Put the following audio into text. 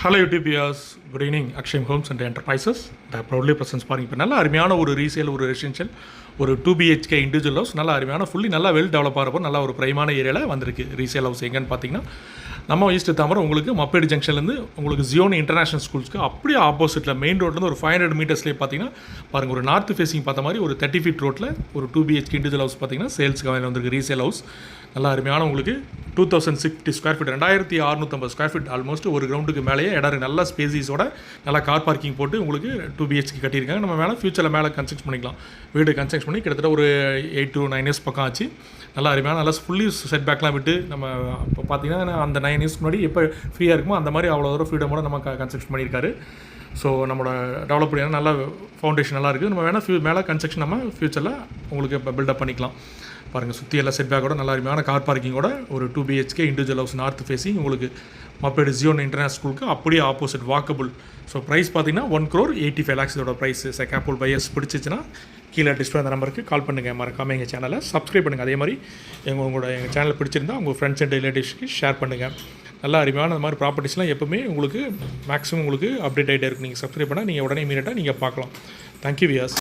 Hello YouTube viewers, good evening. Aksham Homes and Enterprises. The proudly presents பாருங்க இப்போ நல்ல அருமையான ஒரு ரீசேல் ஒரு ரெசிடென்ஷியல் ஒரு 2 BHK இண்டிவிஜுவல் ஹவுஸ் நல்ல அருமையான ஃபுல்லி நல்லா வெல் டெவலப் ஆகிறப்போ நல்ல ஒரு பிரைமான ஏரியாவில் வந்திருக்கு ரீசேல் ஹவுஸ் எங்கன்னு பார்த்தீங்கன்னா நம்ம ஈஸ்ட் தாமரை உங்களுக்கு மப்பேடு ஜங்ஷன்லேருந்து உங்களுக்கு ஜியோன் இன்டர்நேஷனல் ஸ்கூல்ஸ்க்கு அப்படியே ஆப்போசிட்டில் மெயின் ரோட்லேருந்து ஒரு 500 மீட்டர்ஸ்லேயே பார்த்தீங்கன்னா பாருங்கள் ஒரு நார்த் ஃபேஸிங் பார்த்த மாதிரி ஒரு 30 feet ரோட்டில் ஒரு 2 BHK இண்டிவிஜுவல் ஹவுஸ் பார்த்தீங்கன்னா சேல்ஸுக்கு வந்திருக்கு ரீசேல் ஹவுஸ் நல்லா அருமையான உங்களுக்கு 2060 square feet 2650 square feet almost ஒரு கிரவுண்டுக்கு மேலேயே இடம் நல்ல ஸ்பேசிஸோட நல்லா கார் பார்க்கிங் போட்டு உங்களுக்கு 2 BHK கட்டியிருக்காங்க. நம்ம மேலே ஃபியூச்சரில் மேலே கன்ஸ்ட்ரக்ட் பண்ணிக்கலாம். வீடு கன்ஸ்ட்ரக்ட் பண்ணி கிட்டத்தட்ட ஒரு 8 to 9 years பக்கம் ஆச்சு. நல்லா அருமையான நல்லா ஃபுல்லி செட் பேக்லாம் விட்டு நம்ம இப்போ பார்த்தீங்கன்னா அந்த 9 years முன்னாடி எப்போ ஃப்ரீயாக இருக்குமோ அந்த மாதிரி அவ்வளோ தூரம் ஃப்ரீடமோட நம்ம கன்ஸ்ட்ரக்ட் பண்ணியிருக்காரு. ஸோ நம்மளோட டெவலப் பண்ணி நல்லா ஃபவுண்டேஷன் நல்லா இருக்குது. நம்ம வேணால் மேலே கன்ஸ்ட்ரக்ஷன் நம்ம ஃபியூச்சரில் உங்களுக்கு இப்போ பில்டப் பண்ணிக்கலாம். பாருங்கள் சுற்றி எல்லாம் செட் பேக்கோட நல்லா அருமையான கார் பார்க்கிங்கோட ஒரு 2 BHK individual house north facing உங்களுக்கு மப்பேடு ஜியோன் இன்டர்நேஷனல் ஸ்கூலுக்கு அப்படியே ஆப்போசிட் வாக்கபிள். ஸோ ப்ரைஸ் பார்த்தீங்கன்னா 1,85 lakhs இதோட ப்ரைஸ். கேப்போல் பையர்ஸ் பிடிச்சிச்சுன்னா கீழே டிஸ்பிளே அந்த நம்பருக்கு கால் பண்ணுங்கள். மறக்காமல் எங்கள் சேனலை சப்ஸ்கிரைப் பண்ணுங்கள். அதே மாதிரி எங்கள் சேனலை பிடிச்சிருந்தா உங்கள் ஃப்ரெண்ட்ஸ் அண்ட் ரிலேட்டிவ்ஸ்க்கு ஷேர் பண்ணுங்கள். நல்லா அருமையான அந்த மாதிரி ப்ராப்பர்ட்டிஸ்லாம் எப்போவுமே உங்களுக்கு மேக்ஸிமம் உங்களுக்கு அப்டேட் ஆகிட்டே இருக்கும். நீங்கள் சப்ஸ்கிரைப் பண்ணால் நீங்கள் உடனே இமீடியட்டாக நீங்கள் பார்க்கலாம். தேங்க்யூ வியாஸ்.